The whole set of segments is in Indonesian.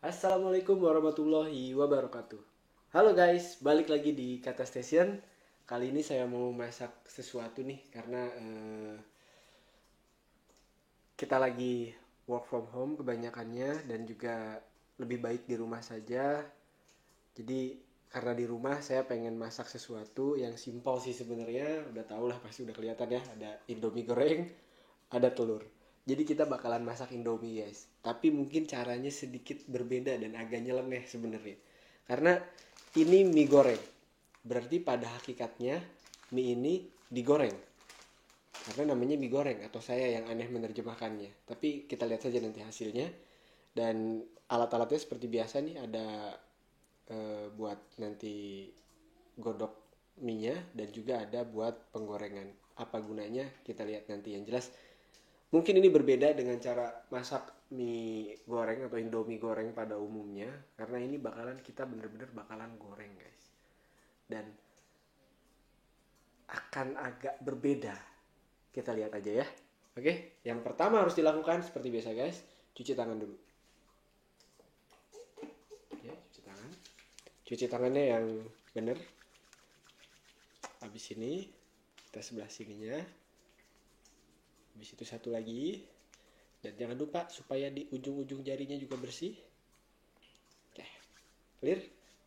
Assalamualaikum warahmatullahi wabarakatuh. Halo guys, balik lagi di Kata Station. Kali ini saya mau masak sesuatu nih karena kita lagi work from home kebanyakannya dan juga lebih baik di rumah saja. Jadi karena di rumah saya pengen masak sesuatu yang simpel sih sebenarnya. Udah tau lah, pasti udah kelihatan ya, ada Indomie goreng, ada telur. Jadi kita bakalan masak Indomie guys. Tapi mungkin caranya sedikit berbeda dan agak nyeleneh sebenarnya. Karena ini mie goreng. Berarti pada hakikatnya mie ini digoreng. Karena namanya mie goreng atau saya yang aneh menerjemahkannya. Tapi kita lihat saja nanti hasilnya. Dan alat-alatnya seperti biasa nih, ada buat nanti godok mie-nya dan juga ada buat penggorengan. Apa gunanya kita lihat nanti. Yang jelas mungkin ini berbeda dengan cara masak mie goreng atau Indomie goreng pada umumnya, karena ini bakalan kita bener-bener bakalan goreng guys, dan akan agak berbeda. Kita lihat aja ya. Oke, yang pertama harus dilakukan seperti biasa guys, cuci tangan dulu. Oke, cuci tangannya yang bener. Habis ini kita sebelah sininya, habis itu satu lagi. Dan jangan lupa supaya di ujung-ujung jarinya juga bersih. Oke, clear.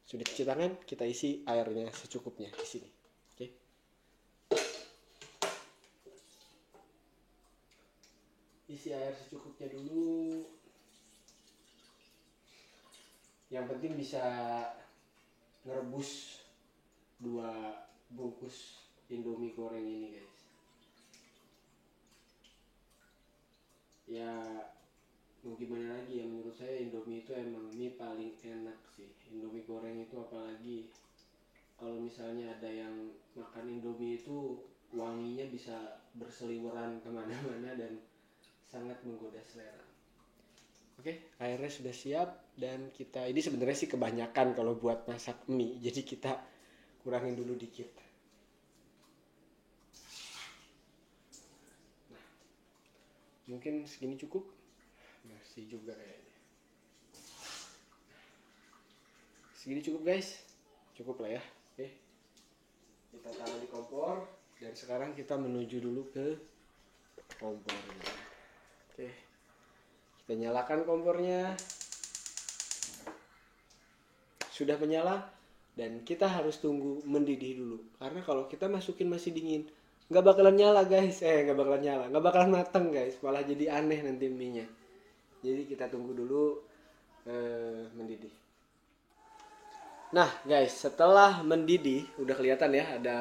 Sudah cuci tangan, kita isi airnya secukupnya di sini. Oke. Isi air secukupnya dulu. Yang penting bisa ngerebus 2 bungkus Indomie goreng ini guys. Ya mau gimana lagi ya, menurut saya Indomie itu emang mie paling enak sih. Indomie goreng itu apalagi kalau misalnya ada yang makan Indomie itu wanginya bisa berseliweran kemana-mana dan sangat menggoda selera. Oke, airnya sudah siap dan kita ini sebenarnya sih kebanyakan kalau buat masak mie, jadi kita kurangin dulu dikit. Nah, mungkin segini cukup. Masih juga kayaknya. Segini cukup guys, cukup lah ya. Oke, kita taruh di kompor dan sekarang kita menuju dulu ke kompornya. Oke, kita nyalakan kompornya. Sudah menyala dan kita harus tunggu mendidih dulu, karena kalau kita masukin masih dingin nggak bakalan nyala guys, nggak bakalan mateng guys, malah jadi aneh nanti mie nya. Jadi kita tunggu dulu mendidih. Nah guys, setelah mendidih udah kelihatan ya, ada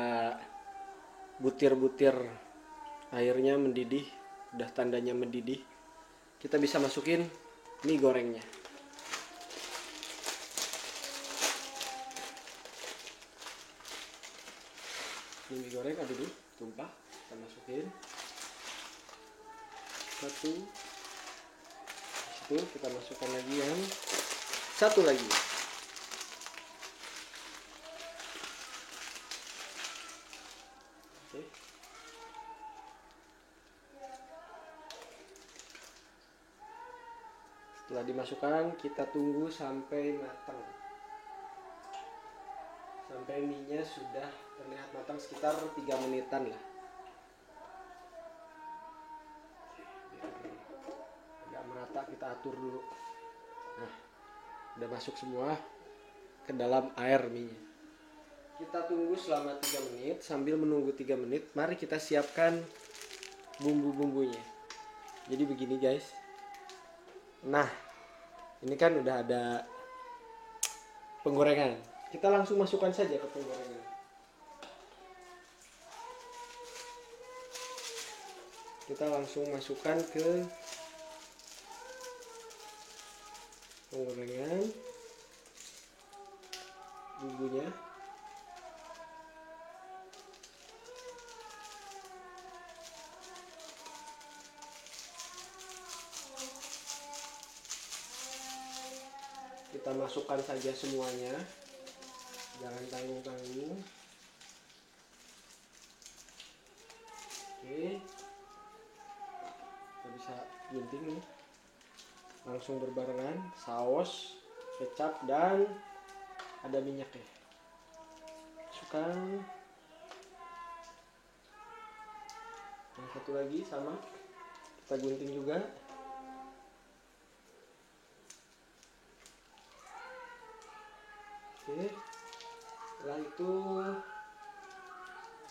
butir-butir airnya mendidih, udah tandanya mendidih. Kita bisa masukin mie gorengnya. Mie goreng ada dulu, tumpah, kita masukin satu. Itu kita masukkan lagi yang satu lagi. Oke. Setelah dimasukkan, kita tunggu sampai matang. Sampai mie-nya sudah terlihat matang sekitar 3 menitan lah. Biar agak merata kita atur dulu. Nah, udah masuk semua ke dalam air mie-nya. Kita tunggu selama 3 menit. Sambil menunggu 3 menit, mari kita siapkan bumbu-bumbunya. Jadi begini guys. Nah, ini kan udah ada penggorengan. Kita langsung masukkan saja ke penggorengan. Kita langsung masukkan ke penggorengan bumbunya. Kita masukkan saja semuanya, jangan tanggung-tanggung. Oke, kita bisa gunting nih, langsung berbarengan. Saus kecap, dan ada minyaknya. Masukkan. Yang satu lagi sama, kita gunting juga. Oke, setelah itu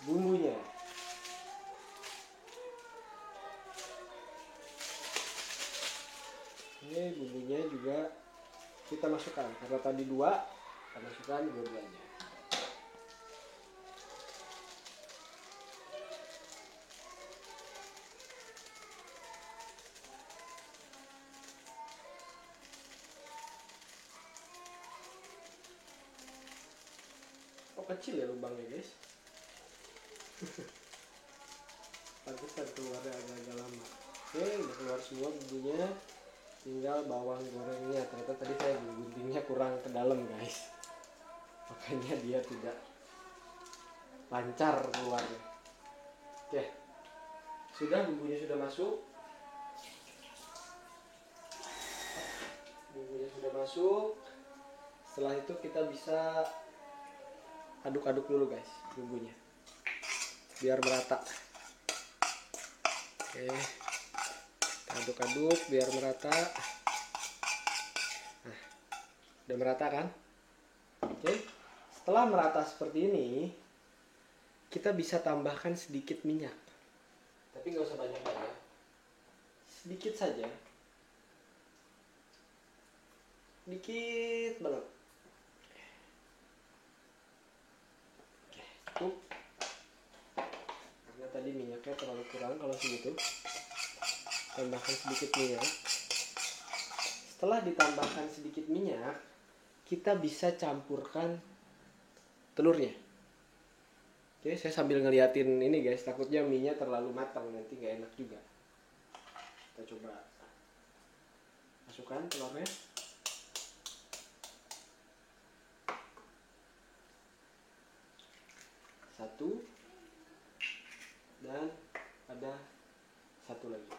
bumbunya. Ini bumbunya juga kita masukkan, karena tadi 2, kita masukkan dua-duanya. Oh, kecil ya lubangnya guys. Pantesan keluarnya agak-agak lama. Oke, udah keluar semua bumbunya. Tinggal bawang gorengnya. Ternyata tadi saya guntingnya kurang ke dalam guys, makanya dia tidak lancar keluarnya. Oke, sudah, bumbunya sudah masuk. Bumbunya sudah masuk. Setelah itu kita bisa aduk-aduk dulu guys bumbunya biar merata. Oke, kita aduk-aduk biar merata. Nah, udah merata kan? Oke, setelah merata seperti ini, kita bisa tambahkan sedikit minyak, tapi nggak usah banyak-banyak, sedikit saja, dikit banget. Oke, cukup, karena tadi minyaknya terlalu kurang. Kalau segitu, tambahkan sedikit minyak. Setelah ditambahkan sedikit minyak, kita bisa campurkan telurnya. Oke, saya sambil ngeliatin ini guys, takutnya mie-nya terlalu matang, nanti nggak enak juga. Kita coba masukkan telurnya. Satu, dan ada satu lagi.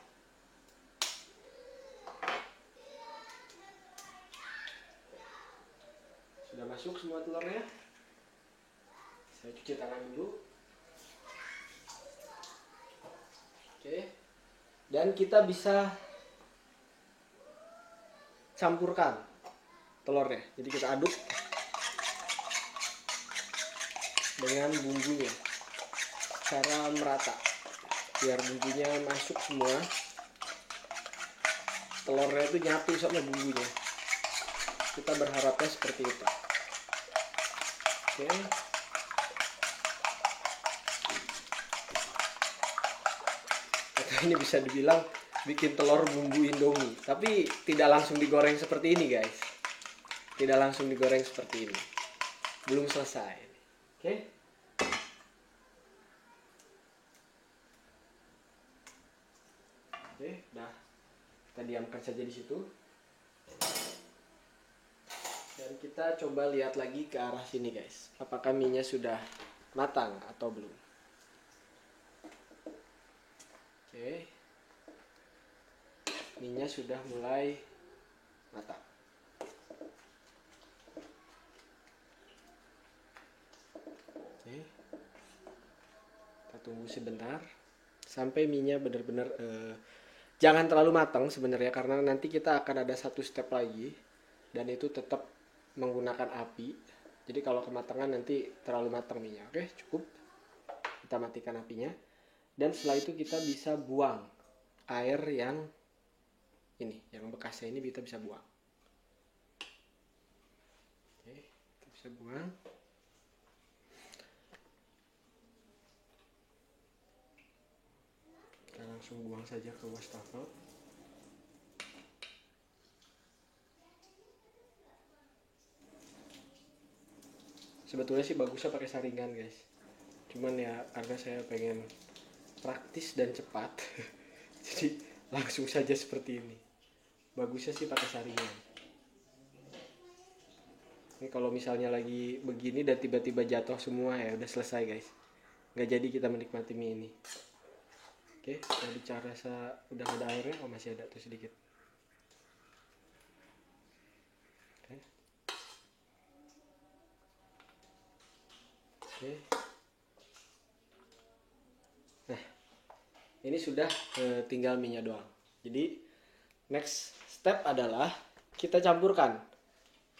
Sudah masuk semua telurnya. Saya cuci tangan dulu. Oke, dan kita bisa campurkan telurnya. Jadi kita aduk dengan bumbunya secara merata, biar bumbunya masuk semua. Telurnya itu nyatu sama bumbunya. Kita berharapnya seperti itu. Oke. Atau ini bisa dibilang bikin telur bumbu Indomie, tapi tidak langsung digoreng seperti ini guys. Tidak langsung digoreng seperti ini. Belum selesai. Oke. Oke, udah. Kita diamkan saja di situ. Dan kita coba lihat lagi ke arah sini guys. Apakah mie-nya sudah matang atau belum? Oke. Mie-nya sudah mulai matang. Oke. Kita tunggu sebentar sampai mie-nya benar-benar jangan terlalu matang sebenarnya, karena nanti kita akan ada satu step lagi dan itu tetap menggunakan api. Jadi kalau kematangan nanti terlalu matang mie-nya. Oke, cukup. Kita matikan apinya. Dan setelah itu kita bisa buang air yang ini, yang bekasnya ini kita bisa buang. Oke, kita bisa buang. Kita langsung buang saja ke wastafel. Sebetulnya sih bagusnya pakai saringan guys, cuman ya karena saya pengen praktis dan cepat jadi langsung saja seperti ini. Bagusnya sih pakai saringan. Ini kalau misalnya lagi begini dan tiba-tiba jatuh semua, ya udah selesai guys, nggak jadi kita menikmati mie ini. Oke, saya bicara udah ada airnya. Oh, masih ada tuh sedikit. Oke, Oke. Nah, ini sudah tinggal minyak doang. Jadi next step adalah kita campurkan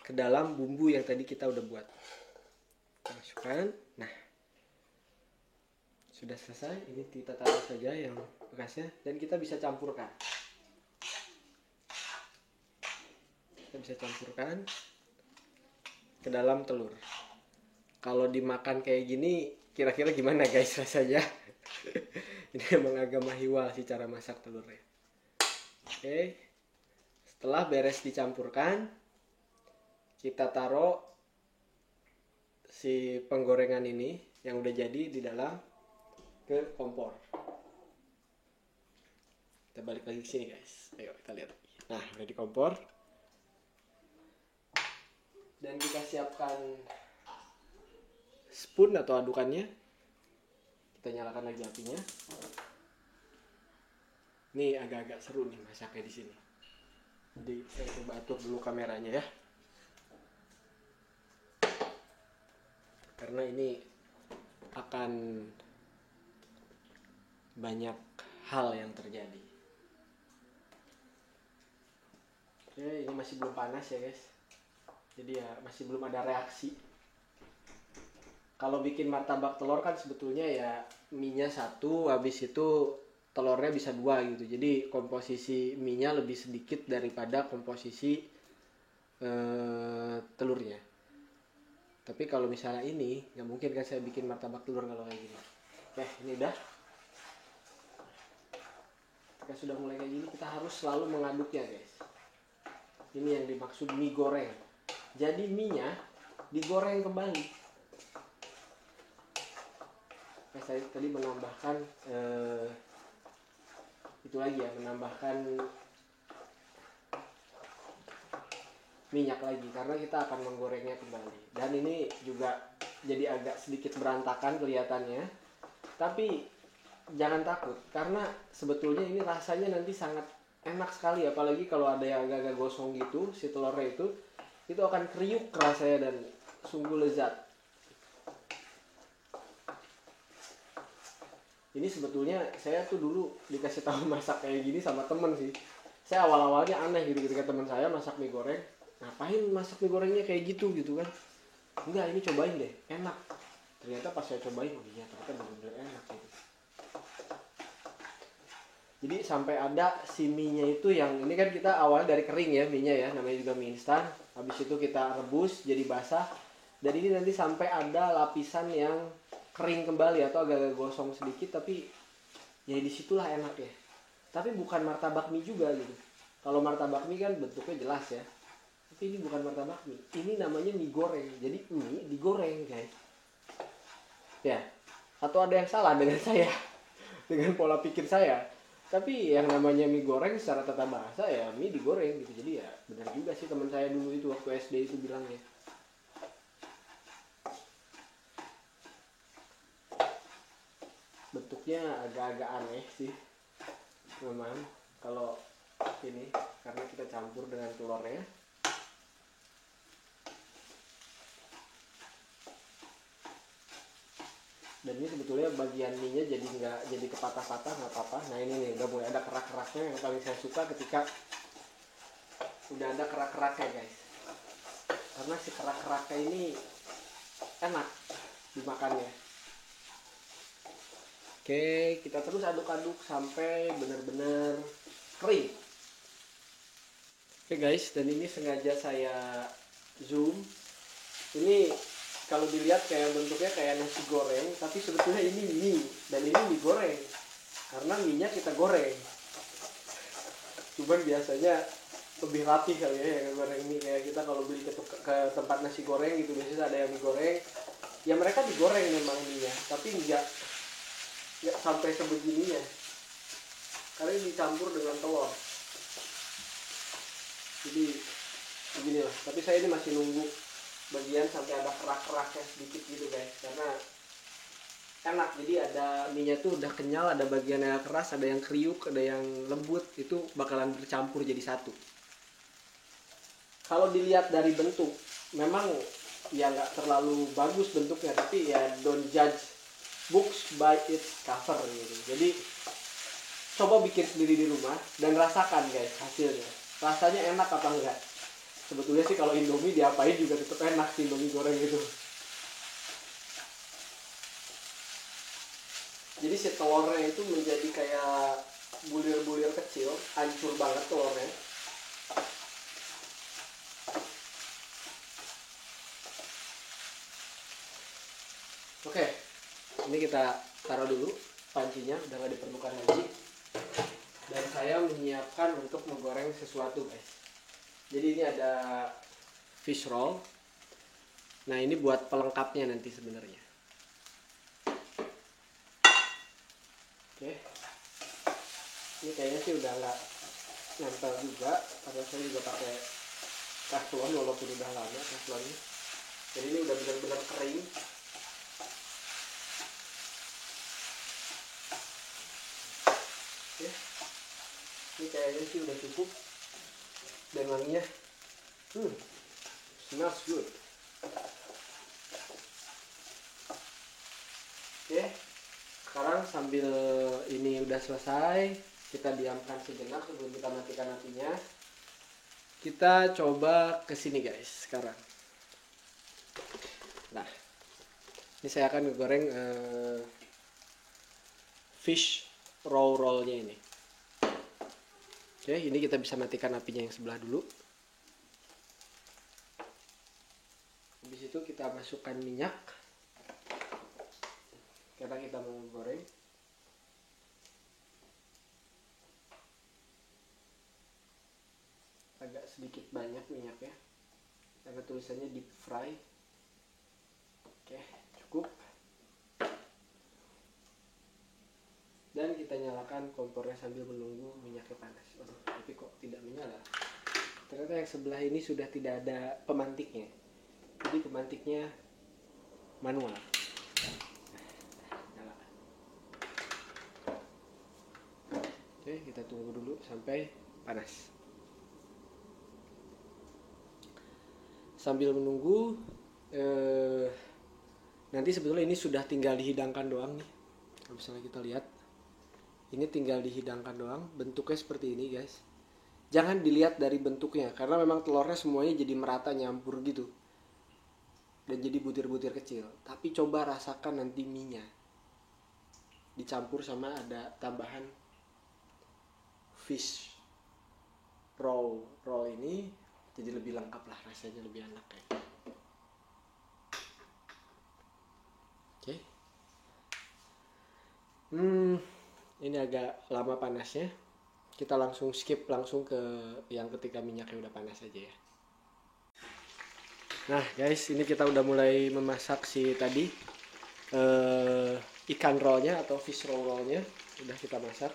ke dalam bumbu yang tadi kita udah buat. Kita masukkan. Nah, sudah selesai. Ini kita taruh saja yang bekasnya dan kita bisa campurkan. Kita bisa campurkan ke dalam telur. Kalau dimakan kayak gini, kira-kira gimana guys rasanya? Ini emang agak mahiwal sih cara masak telurnya. Oke, setelah beres dicampurkan, kita taruh si penggorengan ini yang udah jadi di dalam ke kompor. Kita balik lagi ke sini guys. Ayo kita lihat. Nah, udah di kompor. Dan kita siapkan spoon atau adukannya. Kita nyalakan lagi apinya. Ini agak-agak seru nih masaknya di sini. Jadi saya coba atur dulu kameranya ya. Karena ini akan banyak hal yang terjadi. Oke, ini masih belum panas ya guys. Jadi ya masih belum ada reaksi. Kalau bikin martabak telur kan sebetulnya ya mie-nya satu, habis itu telurnya bisa dua gitu. Jadi komposisi mie-nya lebih sedikit daripada komposisi telurnya. Tapi kalau misalnya ini nggak mungkin kan saya bikin martabak telur kalau kayak gini. Oke, ini udah. Jika sudah mulai kayak gini, kita harus selalu mengaduknya guys. Ini yang dimaksud mie goreng. Jadi mie-nya digoreng kembali. Saya tadi menambahkan itu lagi ya, menambahkan minyak lagi karena kita akan menggorengnya kembali. Dan ini juga jadi agak sedikit berantakan kelihatannya. Tapi jangan takut karena sebetulnya ini rasanya nanti sangat enak sekali, apalagi kalau ada yang agak-agak gosong gitu si telurnya itu akan kriuk rasanya dan sungguh lezat. Ini sebetulnya saya tuh dulu dikasih tahu masak kayak gini sama temen sih. Saya awal-awalnya aneh gitu ketika teman saya masak mie goreng. Ngapain masak mie gorengnya kayak gitu kan? Enggak, ini cobain deh, enak. Ternyata pas saya cobain, oh iya ternyata bener-bener enak gitu. Jadi sampai ada si mie-nya itu yang ini kan kita awalnya dari kering ya mie-nya ya, namanya juga mie instan. Habis itu kita rebus jadi basah. Dan ini nanti sampai ada lapisan yang kering kembali atau agak gosong sedikit, tapi ya disitulah enak ya. Tapi bukan martabak mie juga gitu. Kalau martabak mie kan bentuknya jelas ya. Tapi ini bukan martabak mie. Ini namanya mie goreng. Jadi mie digoreng guys. Ya. Atau ada yang salah dengan saya, dengan pola pikir saya. Tapi yang namanya mie goreng secara tata bahasa ya mie digoreng gitu. Jadi ya benar juga sih teman saya dulu itu waktu SD itu bilangnya. Bentuknya agak-agak aneh sih memang kalau ini karena kita campur dengan telurnya. Dan ini sebetulnya bagian mie-nya jadi nggak jadi kepatah-patah, nggak apa-apa. Nah ini nih udah mulai ada kerak-keraknya yang paling saya suka ketika udah ada kerak-keraknya guys. Karena si kerak-keraknya ini enak dimakannya. Oke, kita terus aduk-aduk sampai benar-benar kering. Oke guys, dan ini sengaja saya zoom. Ini kalau dilihat kayak bentuknya kayak nasi goreng, tapi sebetulnya ini mie dan ini mie goreng. Karena mie-nya kita goreng. Cuman biasanya lebih rapih kali ya yang goreng mie, kayak kita kalau beli ke tempat nasi goreng gitu biasanya ada yang mie goreng. Ya mereka digoreng memang mie-nya, tapi enggak sampai sebegininya. Karena ini dicampur dengan telur. Jadi beginilah. Tapi saya ini masih nunggu bagian sampai ada kerak-keraknya sedikit gitu guys, karena enak. Jadi ada mie-nya tuh udah kenyal, ada bagian yang keras, ada yang kriuk, ada yang lembut, itu bakalan bercampur jadi satu. Kalau dilihat dari bentuk, memang ya nggak terlalu bagus bentuknya, tapi ya don't judge books by its cover gitu. Jadi coba bikin sendiri di rumah dan rasakan guys hasilnya, rasanya enak apa enggak. Sebetulnya sih kalau Indomie diapain juga tetap enak sih, Indomie goreng itu. Jadi si telurnya itu menjadi kayak bulir-bulir kecil, hancur banget telurnya. Oke, ini kita taruh dulu pancinya, udah nggak diperlukan lagi. Dan saya menyiapkan untuk menggoreng sesuatu guys. Jadi ini ada fish roll. Nah ini buat pelengkapnya nanti sebenarnya. Oke, ini kayaknya sih udah nggak nempel juga, karena saya juga pakai teflon walaupun udah lama teflonnya. Jadi ini udah benar-benar kering. Oke, ini kayaknya sih udah cukup. Dan wanginya smells good. Oke, sekarang sambil ini udah selesai, kita diamkan sejenak sebelum kita matikan apinya. Kita coba ke sini guys sekarang. Nah, ini saya akan goreng fish rollnya ini. Oke, ini kita bisa matikan apinya yang sebelah dulu. Habis itu kita masukkan minyak karena kita mau goreng. Agak sedikit banyak minyaknya karena tulisannya deep fry. Oke, cukup. Dan kita nyalakan kompornya sambil menunggu minyaknya panas. Aduh, tapi kok tidak menyala. Ternyata yang sebelah ini sudah tidak ada pemantiknya. Jadi pemantiknya manual. Nyala. Oke, kita tunggu dulu sampai panas. Sambil menunggu, nanti sebetulnya ini sudah tinggal dihidangkan doang nih. Kalau misalnya kita lihat, ini tinggal dihidangkan doang. Bentuknya seperti ini guys. Jangan dilihat dari bentuknya, karena memang telurnya semuanya jadi merata nyampur gitu dan jadi butir-butir kecil. Tapi coba rasakan nanti mie-nya dicampur sama ada tambahan fish roll ini, jadi lebih lengkap lah, rasanya lebih enak kayak. Oke. Ini agak lama panasnya. Kita langsung skip langsung ke yang ketika minyaknya udah panas aja ya. Nah guys, ini kita udah mulai memasak si tadi ikan rollnya atau fish rollnya udah kita masak.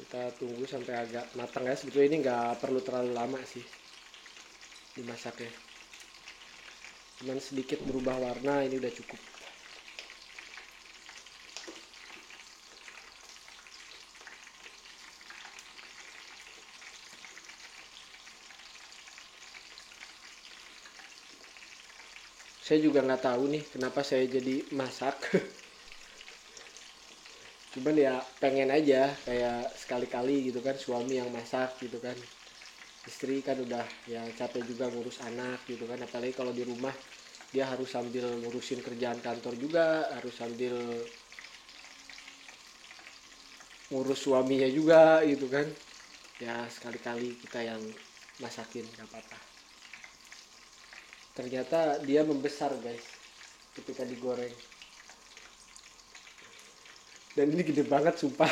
Kita tunggu sampai agak matang ya. Sebetulnya ini nggak perlu terlalu lama sih dimasaknya. Cuman sedikit berubah warna ini udah cukup. Saya juga nggak tahu nih kenapa saya jadi masak. Cuman ya pengen aja kayak sekali-kali gitu kan, suami yang masak gitu kan. Istri kan udah ya capek juga ngurus anak gitu kan, apalagi kalau di rumah dia harus sambil ngurusin kerjaan kantor juga, harus sambil ngurus suaminya juga gitu kan. Ya sekali-kali kita yang masakin gak apa-apa. Ternyata dia membesar guys ketika digoreng. Dan ini gede banget sumpah.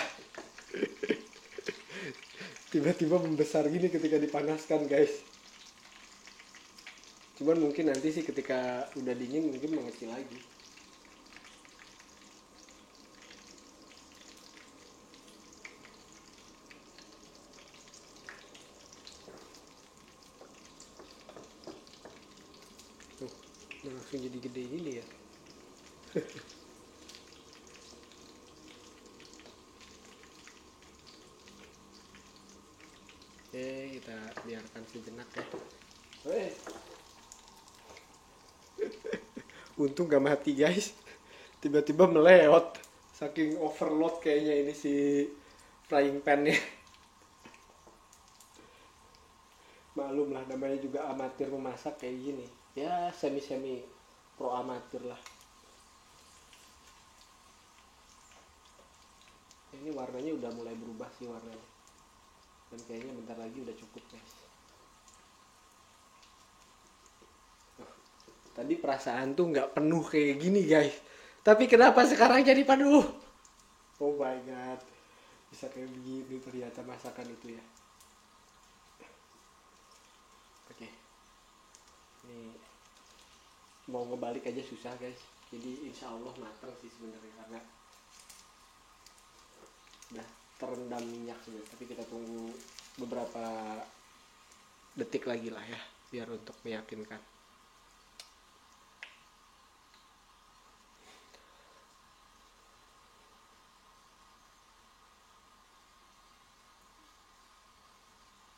Tiba-tiba membesar gini ketika dipanaskan guys. Cuman mungkin nanti sih ketika udah dingin mungkin mengecil lagi. Tuh, langsung jadi gede gini ya. Oke, kita biarkan sejenak ya. Oke. Untung gak mati guys. Tiba-tiba meleot. Saking overload kayaknya ini si frying pan-nya. Malum lah, namanya juga amatir memasak kayak gini. Ya semi-semi pro amatir lah. Ini warnanya udah mulai berubah sih warnanya. Dan kayaknya bentar lagi udah cukup guys. Tadi perasaan tuh nggak penuh kayak gini guys. Tapi kenapa sekarang jadi penuh? Oh my god. Bisa kayak begini ternyata masakan itu ya. Oke. Ini mau ngebalik aja susah guys. Jadi insya Allah matang sih sebenarnya karena udah terendam minyak sebenarnya. Tapi kita tunggu beberapa detik lagi lah ya, biar untuk meyakinkan.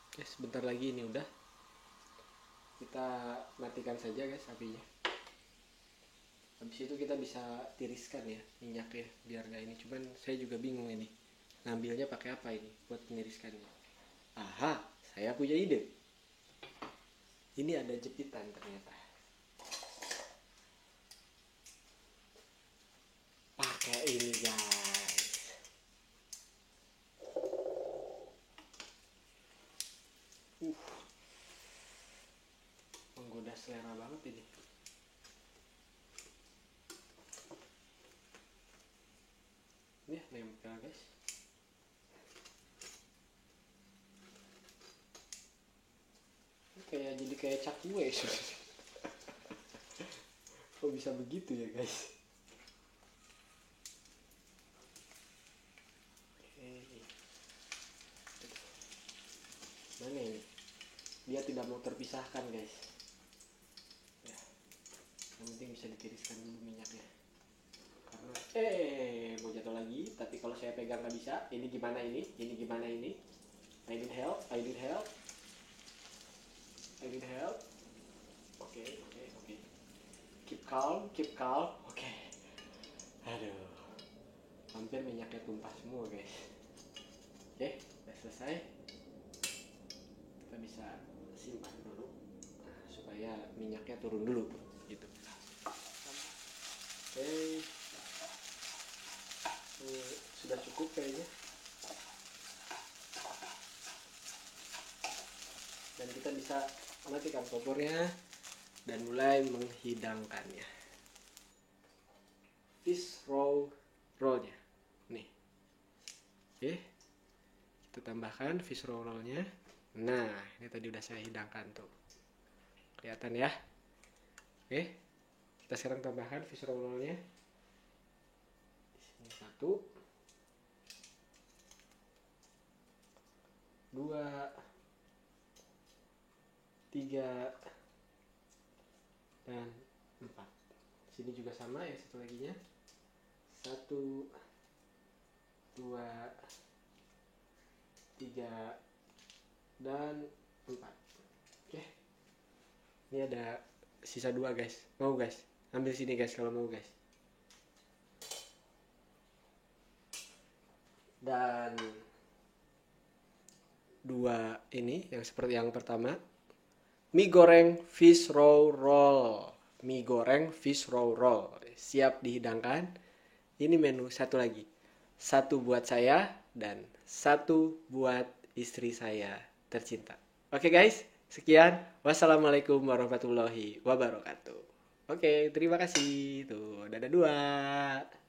Oke, sebentar lagi ini udah. Kita matikan saja guys apinya. Habis itu kita bisa tiriskan ya minyaknya biar gak ini. Cuman saya juga bingung ini. Ngambilnya pakai apa ini buat meniriskannya. Aha, saya punya ide. Ini ada jepitan ternyata. Pakai ini guys. Menggoda selera banget ini. Ini nempel guys. Jadi kayak cakwe. Kok bisa begitu ya guys? Oke. Mana ini? Dia tidak mau terpisahkan guys. Ya. Yang penting bisa ditiriskan dulu minyaknya. Karena mau jatuh lagi. Tapi kalau saya pegang nggak bisa. Ini gimana ini? Ini gimana ini? I need help. I need help. I need help. Oke. Keep calm. Oke. Aduh. Hampir minyaknya tumpah semua guys. Oke, udah selesai. Kita bisa simpan dulu supaya minyaknya turun dulu gitu. Oke. Ini sudah cukup kayaknya. Dan kita bisa matikan kompornya dan mulai menghidangkannya. Fish rollnya nih. Oke, kita tambahkan fish rollnya. Nah, ini tadi udah saya hidangkan tuh, kelihatan ya. Oke, kita sekarang tambahkan fish rollnya. Di sini 1, 2, 3, dan 4. Sini juga sama ya, satu laginya. 1, 2, 3, dan 4. Oke. Ini ada sisa 2 guys. Mau guys? Ambil sini guys kalau mau guys. Dan 2 ini yang seperti yang pertama. Mie goreng fish roll. Mie goreng fish roll. Siap dihidangkan. Ini menu satu lagi. 1 buat saya dan 1 buat istri saya tercinta. Oke guys, sekian. Wassalamualaikum warahmatullahi wabarakatuh. Oke, terima kasih. Tuh, dadah 2.